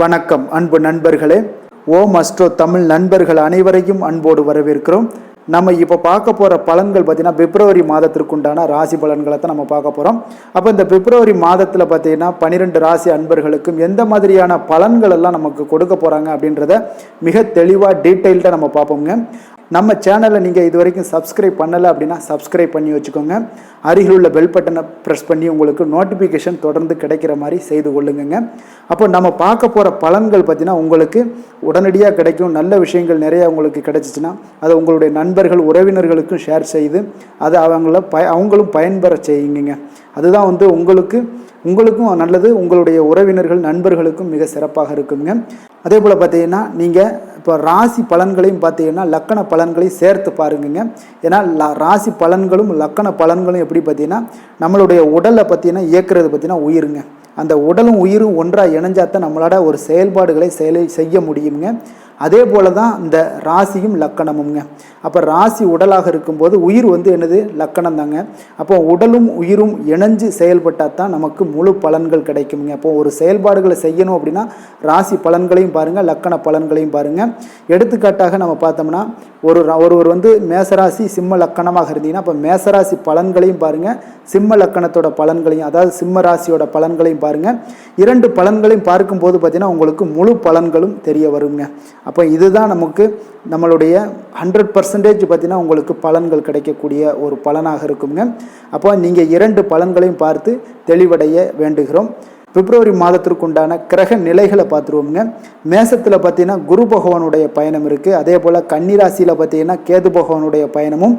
வணக்கம் அன்பு நண்பர்களே. ஓம் அஸ்ட்ரோ தமிழ் நண்பர்கள் அனைவரையும் அன்போடு வரவேற்கிறோம். நம்ம இப்போ பார்க்க போகிற பலன்கள் பார்த்தீங்கன்னா பிப்ரவரி மாதத்திற்கு உண்டான ராசி பலன்களை தான் நம்ம பார்க்க போகிறோம். அப்போ இந்த பிப்ரவரி மாதத்தில் பார்த்தீங்கன்னா 12 ராசி அன்பர்களுக்கும் எந்த மாதிரியான பலன்கள் எல்லாம் நமக்கு கொடுக்க போகிறாங்க அப்படின்றத மிக தெளிவாக டீட்டெயில்டாக நம்ம பார்ப்போங்க. நம்ம சேனலை நீங்கள் இது வரைக்கும் சப்ஸ்கிரைப் பண்ணலை அப்படின்னா சப்ஸ்கிரைப் பண்ணி வச்சுக்கோங்க. அருகில் உள்ள பெல் பட்டனை ப்ரெஸ் பண்ணி உங்களுக்கு நோட்டிஃபிகேஷன் தொடர்ந்து கிடைக்கிற மாதிரி செய்து கொள்ளுங்க. அப்போ நம்ம பார்க்க போகிற பலன்கள் பார்த்தீங்கன்னா உங்களுக்கு உடனடியாக கிடைக்கும். நல்ல விஷயங்கள் நிறையா உங்களுக்கு கிடைச்சிச்சின்னா அதை உங்களுடைய நண்பர்கள் உறவினர்களுக்கும் ஷேர் செய்து அதை அவங்களும் பயன்பெற செய்யுங்க. அதுதான் உங்களுக்கும் நல்லது, உங்களுடைய உறவினர்கள் நண்பர்களுக்கும் மிக சிறப்பாக இருக்குங்க. அதே போல் பார்த்தீங்கன்னா நீங்கள் இப்போ ராசி பலன்களையும் பார்த்தீங்கன்னா லக்கண பலன்களையும் சேர்த்து பாருங்க. ஏன்னா ராசி பலன்களும் லக்கண பலன்களும் எப்படி பார்த்தீங்கன்னா நம்மளுடைய உடலை பார்த்தீங்கன்னா இயக்குறது பார்த்தீங்கன்னா உயிருங்க. அந்த உடலும் உயிரும் ஒன்றாக இணைஞ்சாத்தான் நம்மளோட ஒரு செயல்பாடுகளை செய்ய முடியுங்க. அதே போல தான் இந்த ராசியும் லக்கணமுங்க. அப்போ ராசி உடலாக இருக்கும்போது உயிர் என்னது லக்கணம் தாங்க. அப்போ உடலும் உயிரும் இணைஞ்சு செயல்பட்டால் தான் நமக்கு முழு பலன்கள் கிடைக்குங்க. அப்போ ஒரு செயல்பாடுகளை செய்யணும் அப்படின்னா ராசி பலன்களையும் பாருங்கள், லக்கண பலன்களையும் பாருங்கள். எடுத்துக்காட்டாக நம்ம பார்த்தோம்னா ஒருவர் மேசராசி சிம்ம லக்கணமாக இருந்தீங்கன்னா அப்போ மேசராசி பலன்களையும் பாருங்கள், சிம்ம லக்கணத்தோட பலன்களையும் அதாவது சிம்ம ராசியோட பலன்களையும் பாருங்கள். 2 பலன்களையும் பார்க்கும்போது பார்த்தீங்கன்னா உங்களுக்கு முழு பலன்களும் தெரிய வருங்க. அப்போ இதுதான் நம்மளுடைய 100% பார்த்தீங்கன்னா உங்களுக்கு பலன்கள் கிடைக்கக்கூடிய ஒரு பலனாக இருக்குங்க. அப்போ நீங்கள் 2 பலன்களையும் பார்த்து தெளிவடைய வேண்டுகிறோம். பிப்ரவரி மாதத்திற்கு உண்டான கிரக நிலைகளை பார்த்துருவோங்க. மேசத்தில் பார்த்தீங்கன்னா குரு பகவானுடைய பயணம் இருக்குது. அதே போல் கன்னிராசியில் பார்த்தீங்கன்னா கேது பகவானுடைய பயணமும்,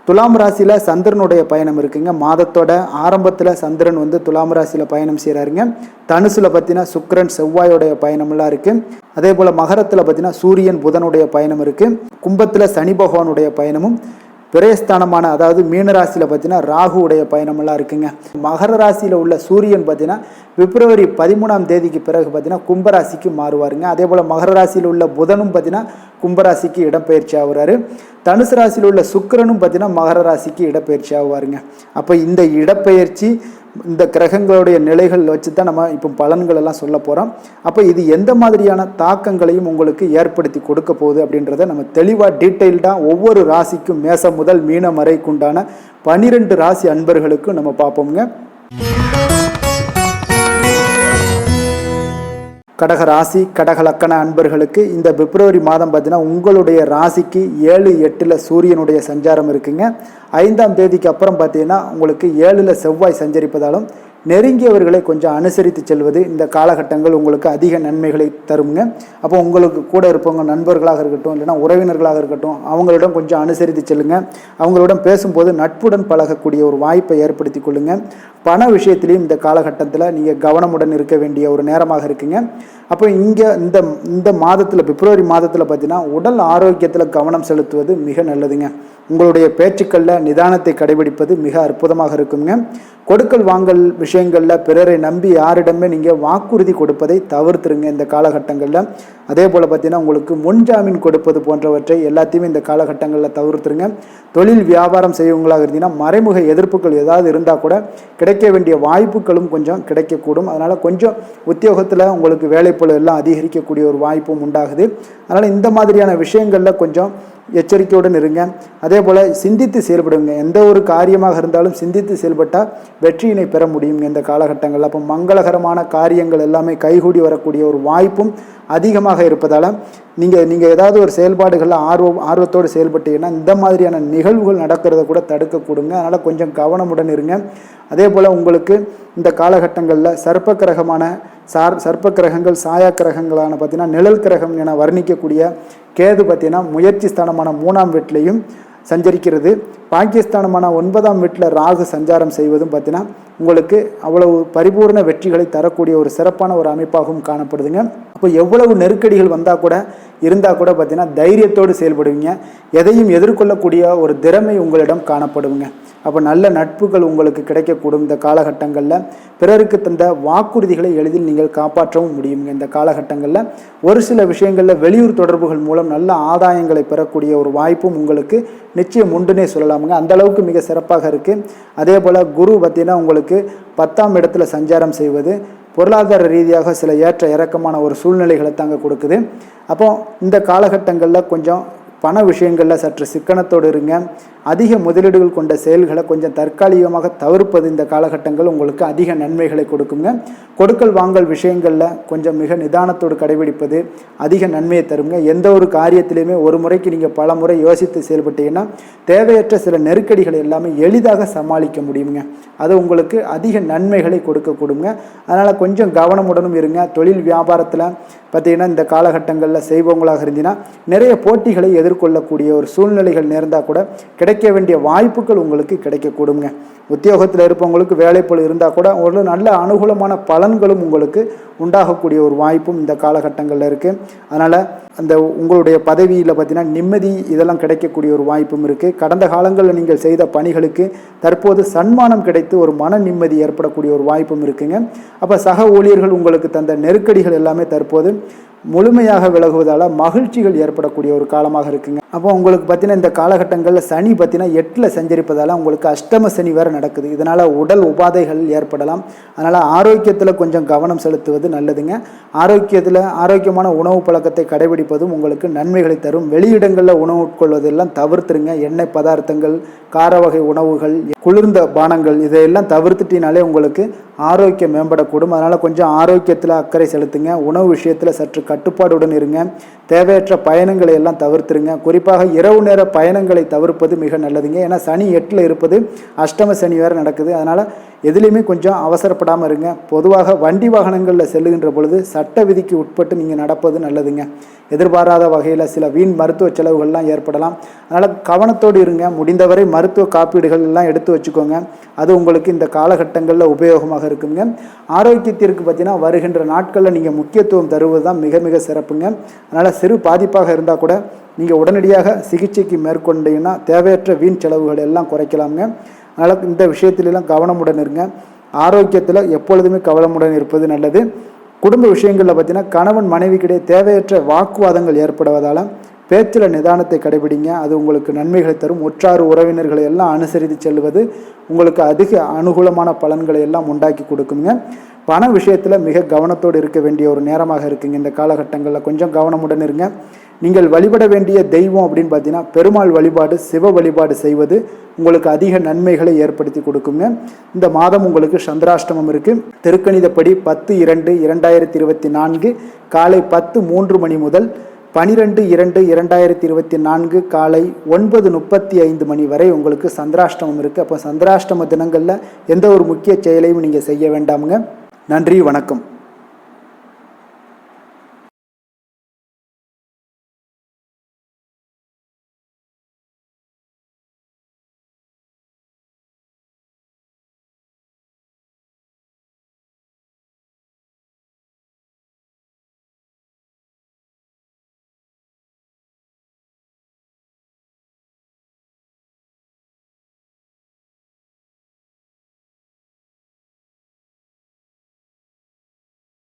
துலாம் ராசியில் சந்திரனுடைய பயணம் இருக்குங்க. மாதத்தோட ஆரம்பத்தில் சந்திரன் துலாம் ராசியில் பயணம் செய்கிறாருங்க. தனுசில் பார்த்தீங்கன்னா சுக்கிரன் செவ்வாயோடைய பயணம்லாம் இருக்குது. அதே போல் மகரத்தில் பார்த்தீங்கன்னா சூரியன் புதனுடைய பயணம் இருக்குது. கும்பத்தில் சனி பகவானுடைய பயணமும், விரயஸ்தானமான அதாவது மீனராசியில் பார்த்தீங்கன்னா ராகுவுடைய பயணமெல்லாம் இருக்குங்க. மகர ராசியில் உள்ள சூரியன் பார்த்தீங்கன்னா பிப்ரவரி 13ஆம் தேதிக்கு பிறகு பார்த்தீங்கன்னா கும்பராசிக்கு மாறுவாருங்க. அதே போல் மகர ராசியில் உள்ள புதனும் பார்த்தீங்கன்னா கும்பராசிக்கு இடப்பெயர்ச்சி ஆகுறாரு. தனுசு ராசியில் உள்ள சுக்கிரனும் பார்த்தீங்கன்னா மகர ராசிக்கு இடப்பெயர்ச்சி ஆகுவாருங்க. அப்போ இந்த இடப்பெயர்ச்சி இந்த கிரகங்களுடைய நிலைகள் வச்சு தான் நம்ம இப்போ பலன்கள் எல்லாம் சொல்ல போகிறோம். அப்போ இது எந்த மாதிரியான தாக்கங்களையும் உங்களுக்கு ஏற்படுத்தி கொடுக்க போகுது அப்படின்றத நம்ம தெளிவாக டீட்டெயில்டாக ஒவ்வொரு ராசிக்கும் மேசம் முதல் மீனம் வரைக்குண்டான 12 ராசி அன்பர்களுக்கும் நம்ம பார்ப்போங்க. கடக ராசி கடக லக்கண அன்பர்களுக்கு இந்த பிப்ரவரி மாதம் பார்த்தீங்கன்னா உங்களுடைய ராசிக்கு 7, 8 சூரியனுடைய சஞ்சாரம் இருக்குங்க. 5ஆம் தேதிக்கு அப்புறம் பார்த்தீங்கன்னா உங்களுக்கு 7 செவ்வாய் சஞ்சரிப்பதாலும் நெருங்கியவர்களை கொஞ்சம் அனுசரித்து செல்வது இந்த காலகட்டங்கள் உங்களுக்கு அதிக நன்மைகளை தருங்க. அப்போ உங்களுக்கு கூட இருப்பவங்க நண்பர்களாக இருக்கட்டும் இல்லைன்னா உறவினர்களாக இருக்கட்டும் அவங்களிடம் கொஞ்சம் அனுசரித்து செல்லுங்க. அவங்களிடம் பேசும்போது நட்புடன் பழகக்கூடிய ஒரு வாய்ப்பை ஏற்படுத்தி கொள்ளுங்க. பண விஷயத்திலையும் இந்த காலகட்டத்தில் நீங்கள் கவனமுடன் இருக்க வேண்டிய ஒரு நேரமாக இருக்குங்க. அப்போ இங்கே இந்த மாதத்தில் பிப்ரவரி மாதத்தில் பார்த்தீங்கன்னா உடல் ஆரோக்கியத்தில் கவனம் செலுத்துவது மிக நல்லதுங்க. உங்களுடைய பேச்சுக்களில் நிதானத்தை கடைபிடிப்பது மிக அற்புதமாக இருக்குங்க. கொடுக்கல் வாங்கல் விஷயங்களில் பிறரை நம்பி யாரிடமே நீங்கள் வாக்குறுதி கொடுப்பதை தவிர்த்துருங்க இந்த காலகட்டங்களில். அதே போல் பார்த்தீங்கன்னா உங்களுக்கு முன்ஜாமீன் கொடுப்பது போன்றவற்றை எல்லாத்தையுமே இந்த காலகட்டங்களில் தவிர்த்துருங்க. தொழில் வியாபாரம் செய்வங்களாக இருந்தீங்கன்னா மறைமுக எதிர்ப்புகள் ஏதாவது இருந்தால் கூட கிடைக்க வேண்டிய வாய்ப்புகளும் கொஞ்சம் கிடைக்கக்கூடும். அதனால் கொஞ்சம் உத்தியோகத்தில் உங்களுக்கு வேலைப்பளு எல்லாம் அதிகரிக்கக்கூடிய ஒரு வாய்ப்பும் உண்டாகுது. அதனால் இந்த மாதிரியான விஷயங்களில் கொஞ்சம் எச்சரிக்கையுடன் இருங்க. அதே போல் சிந்தித்து செயல்படுங்க. எந்த ஒரு காரியமாக இருந்தாலும் சிந்தித்து செயல்பட்டால் வெற்றியினை பெற முடியுங்க இந்த காலகட்டங்களில். அப்போ மங்களகரமான காரியங்கள் எல்லாமே கைகூடி வரக்கூடிய ஒரு வாய்ப்பும் அதிகமாக இருப்பதால் நீங்கள் ஏதாவது ஒரு செயல்பாடுகளில் ஆர்வத்தோடு செயல்பட்டீங்கன்னா இந்த மாதிரியான நிகழ்வுகள் நடக்கிறத கூட தடுக்கக்கூடுங்க. அதனால் கொஞ்சம் கவனமுடன் இருங்க. அதே போல் உங்களுக்கு இந்த காலகட்டங்களில் சர்ப்ப கிரகங்கள் சாயா கிரகங்களான பார்த்தீங்கன்னா நிழல் கிரகம் என வர்ணிக்கக்கூடிய கேது பார்த்தீங்கன்னா முயற்சி ஸ்தானமான 3ஆம் வீட்டிலையும் சஞ்சரிக்கிறது. பாக்கியஸ்தானமான 9ஆம் வீட்டில் ராகு சஞ்சாரம் செய்வதும் பார்த்தீங்கன்னா உங்களுக்கு அவ்வளவு பரிபூர்ண வெற்றிகளை தரக்கூடிய ஒரு சிறப்பான ஒரு அமைப்பாகவும் காணப்படுதுங்க. அப்போ எவ்வளவு நெருக்கடிகள் இருந்தால் கூட பார்த்தீங்கன்னா தைரியத்தோடு செயல்படுவீங்க. எதையும் எதிர்கொள்ளக்கூடிய ஒரு திறமை உங்களிடம் காணப்படுவீங்க. அப்போ நல்ல நட்புகள் உங்களுக்கு கிடைக்கக்கூடும். இந்த காலகட்டங்களில் பிறருக்கு தந்த வாக்குறுதிகளை எளிதில் நீங்கள் காப்பாற்றவும் முடியுங்க. இந்த காலகட்டங்களில் ஒரு சில விஷயங்களில் வெளியூர் தொடர்புகள் மூலம் நல்ல ஆதாயங்களை பெறக்கூடிய ஒரு வாய்ப்பும் உங்களுக்கு நிச்சயம் உண்டுனே சொல்லலாமுங்க. அந்த அளவுக்கு மிக சிறப்பாக இருக்குது. அதே போல் குரு பார்த்தீங்கன்னா உங்களுக்கு 10ஆம் இடத்துல சஞ்சாரம் செய்வது பொருளாதார ரீதியாக சில ஏற்ற இறக்கமான ஒரு சூழ்நிலைகளை தாங்க கொடுக்குது. அப்போ இந்த காலகட்டங்களில் கொஞ்சம் பண விஷயங்களில் சற்று சிக்கனத்தோடு இருங்க. அதிக முதலீடுகள் கொண்ட செயல்களை கொஞ்சம் தற்காலிகமாக தவிர்ப்பது இந்த காலகட்டங்கள் உங்களுக்கு அதிக நன்மைகளை கொடுக்குங்க. கொடுக்கல் வாங்கல் விஷயங்களில் கொஞ்சம் மிக நிதானத்தோடு கடைபிடிப்பது அதிக நன்மையை தருங்க. எந்த ஒரு காரியத்திலையுமே ஒரு முறைக்கு நீங்கள் பல முறை யோசித்து செயல்பட்டீங்கன்னா தேவையற்ற சில நெருக்கடிகளை எல்லாமே எளிதாக சமாளிக்க முடியுங்க. அது உங்களுக்கு அதிக நன்மைகளை கொடுக்கக்கூடுங்க. அதனால் கொஞ்சம் கவனமுடனும் இருங்க. தொழில் வியாபாரத்தில் பார்த்தீங்கன்னா இந்த காலகட்டங்களில் செய்பவங்களாக இருந்தீங்கன்னா நிறைய போட்டிகளை எதிர்கொள்ளக்கூடிய ஒரு சூழ்நிலைகள் நேர்ந்தால் கூட கிடைக்க வேண்டிய வாய்ப்புகள் உங்களுக்கு கிடைக்கக்கூடுங்க. உத்தியோகத்தில் இருப்பவங்களுக்கு வேலைப்பொழுது இருந்தால் கூட ஒரு நல்ல அனுகூலமான பலன்களும் உங்களுக்கு உண்டாகக்கூடிய ஒரு வாய்ப்பும் இந்த காலகட்டங்களில் இருக்குது. அதனால் அந்த உங்களுடைய பதவியில் பார்த்தீங்கன்னா நிம்மதி இதெல்லாம் கிடைக்கக்கூடிய ஒரு வாய்ப்பும் இருக்குது. கடந்த காலங்களில் நீங்கள் செய்த பணிகளுக்கு தற்போது சன்மானம் கிடைத்து ஒரு மன நிம்மதி ஏற்படக்கூடிய ஒரு வாய்ப்பும் இருக்குங்க. அப்போ சக ஊழியர்கள் உங்களுக்கு தந்த நெருக்கடிகள் எல்லாமே தற்போது முழுமையாக விலகுவதால் மகிழ்ச்சிகள் ஏற்படக்கூடிய ஒரு காலமாக இருக்குங்க. அப்போ உங்களுக்கு பார்த்தீங்கன்னா இந்த காலகட்டங்களில் சனி பார்த்தீங்கன்னா 8ல் சஞ்சரிப்பதால் உங்களுக்கு அஷ்டம சனி வேறு நடக்குது. இதனால் உடல் உபாதைகள் ஏற்படலாம். அதனால் ஆரோக்கியத்தில் கொஞ்சம் கவனம் செலுத்துவது நல்லதுங்க. ஆரோக்கியமான உணவு பழக்கத்தை கடைபிடிப்பதும் உங்களுக்கு நன்மைகளை தரும். வெளியிடங்களில் உணவு உட்கொள்வதெல்லாம் தவிர்த்துருங்க. எண்ணெய் பதார்த்தங்கள், கார வகை உணவுகள், குளிர்ந்த பானங்கள் இதையெல்லாம் தவிர்த்துட்டினாலே உங்களுக்கு ஆரோக்கியம் மேம்படக்கூடும். அதனால் கொஞ்சம் ஆரோக்கியத்தில் அக்கறை செலுத்துங்க. உணவு விஷயத்தில் சற்று கட்டுப்பாடுடன் இருங்க. தேவையற்ற பயணங்களை எல்லாம் தவிர்த்துருங்க. குறிப்பாக இரவு நேர பயணங்களை தவிர்ப்பது மிக நல்லதுங்க. ஏன்னா சனி 8ல் இருப்பது அஷ்டம சனி வேறு நடக்குது. அதனால் எதுலேயுமே கொஞ்சம் அவசரப்படாமல் இருங்க. பொதுவாக வண்டி வாகனங்களில் செல்லுகின்ற பொழுது சட்ட விதிக்கு உட்பட்டு நீங்கள் நடப்பது நல்லதுங்க. எதிர்பாராத வகையில் சில வீண் மருத்துவ செலவுகள்லாம் ஏற்படலாம். அதனால் கவனத்தோடு இருங்க. முடிந்தவரை மருத்துவ காப்பீடுகள் எல்லாம் எடுத்து வச்சுக்கோங்க. அது உங்களுக்கு இந்த காலகட்டங்களில் உபயோகமாக இருக்குங்க. ஆரோக்கியத்திற்கு பார்த்தீங்கன்னா வருகின்ற நாட்களில் நீங்கள் முக்கியத்துவம் தருவது தான் மிக மிக சிறப்புங்க. அதனால் சிறு பாதிப்பாக இருந்தால் கூட நீங்கள் உடனடியாக சிகிச்சைக்கு மேற்கொண்டீங்கன்னா தேவையற்ற வீண் செலவுகள் எல்லாம் குறைக்கலாமுங்க. அதனால் இந்த விஷயத்திலெல்லாம் கவனமுடன் இருங்க. ஆரோக்கியத்தில் எப்பொழுதுமே கவனமுடன் இருப்பது நல்லது. குடும்ப விஷயங்களில் பார்த்தீங்கன்னா கணவன் மனைவிக்கிடையே தேவையற்ற வாக்குவாதங்கள் ஏற்படுவதால் பேச்சில் நிதானத்தை கடைபிடிங்க. அது உங்களுக்கு நன்மைகளை தரும். உற்றார் உறவினர்களை எல்லாம் அனுசரித்து செல்வது உங்களுக்கு அதிக அனுகூலமான பலன்களை எல்லாம் உண்டாக்கி கொடுக்குங்க. பண விஷயத்தில் மிக கவனத்தோடு இருக்க வேண்டிய ஒரு நேரமாக இருக்குங்க. இந்த காலகட்டங்களில் கொஞ்சம் கவனமுடன் இருங்க. நீங்கள் வழிபட வேண்டிய தெய்வம் அப்படின்னு பார்த்தீங்கன்னா பெருமாள் வழிபாடு, சிவ வழிபாடு செய்வது உங்களுக்கு அதிக நன்மைகளை ஏற்படுத்தி கொடுக்குங்க. இந்த மாதம் உங்களுக்கு சந்திராஷ்டமம் இருக்குது. திருக்கணிதப்படி 10/2/2024 காலை 10:03 முதல் 12/2/2024 காலை 9:35 வரை உங்களுக்கு சந்திராஷ்டமம் இருக்குது. அப்போ சந்திராஷ்டம தினங்களில் எந்த ஒரு முக்கிய செயலையும் நீங்கள் செய்ய வேண்டாமுங்க. நன்றி, வணக்கம்.